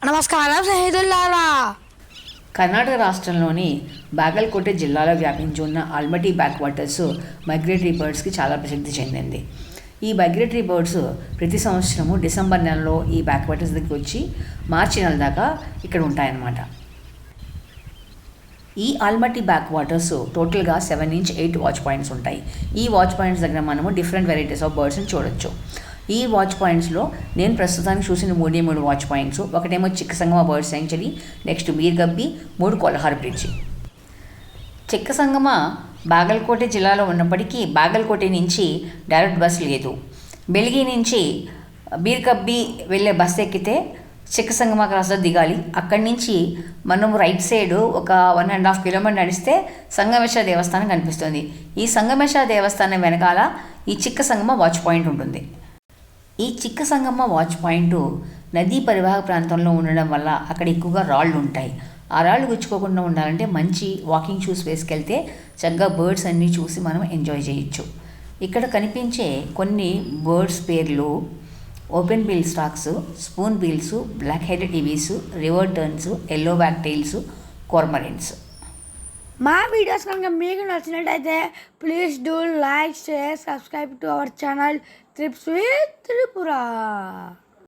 నమస్కారం స్నేహితులారా. కర్ణాటక రాష్ట్రంలోని బాగల్కోట జిల్లాలో వ్యాపించి ఉన్న ఆల్మటీ బ్యాక్ వాటర్స్ మైగ్రేటరీ బర్డ్స్కి చాలా ప్రసిద్ధి చెందింది. ఈ మైగ్రేటరీ బర్డ్స్ ప్రతి సంవత్సరము డిసెంబర్ నెలలో ఈ బ్యాక్ వాటర్స్ దగ్గరికి వచ్చి మార్చి నెల దాకా ఇక్కడ ఉంటాయన్నమాట. ఈ ఆల్మటీ బ్యాక్ వాటర్స్ టోటల్గా 7 నుంచి 8 వాచ్ పాయింట్స్ ఉంటాయి. ఈ వాచ్ పాయింట్స్ దగ్గర మనము డిఫరెంట్ వెరైటీస్ ఆఫ్ బర్డ్స్ని చూడొచ్చు. ఈ వాచ్ పాయింట్స్లో నేను ప్రస్తుతానికి చూసిన 3 వాచ్ పాయింట్స్. ఒకటేమో Chikkasangama bird sanctuary, next Beeragabbi, 3 Kolhar bridge. Chikkasangama Bagalkote జిల్లాలో ఉన్నప్పటికీ బాగల్కోటె నుంచి డైరెక్ట్ బస్ లేదు. బెల్గి నుంచి బీర్గబ్బి వెళ్ళే బస్ ఎక్కితే చిక్కసంగమ క్రాస్లో దిగాలి. అక్కడి నుంచి మనం రైట్ సైడ్ ఒక 1.5 కిలోమీటర్ నడిస్తే సంగమేశ్వర దేవస్థానం కనిపిస్తుంది. ఈ సంగమేశ్వర దేవస్థానం వెనకాల ఈ చిక్కసంగమ వాచ్ పాయింట్ ఉంటుంది. ఈ చిక్కసంగమ వాచ్ పాయింట్ నదీ పరివాహక ప్రాంతంలో ఉండడం వల్ల అక్కడ ఎక్కువగా రాళ్ళు ఉంటాయి. ఆ రాళ్ళు గుచ్చుకోకుండా ఉండాలంటే మంచి వాకింగ్ షూస్ వేసుకెళ్తే చక్కగా బర్డ్స్ అన్నీ చూసి మనం ఎంజాయ్ చేయొచ్చు. ఇక్కడ కనిపించే కొన్ని బర్డ్స్ పేర్లు open bill storks, spoon bills, black headed ibises, river terns, yellow back tails, cormorants. మా వీడియోస్ కనుక మీకు నచ్చినట్టయితే please do like, share, subscribe to our channel trips with Tripura.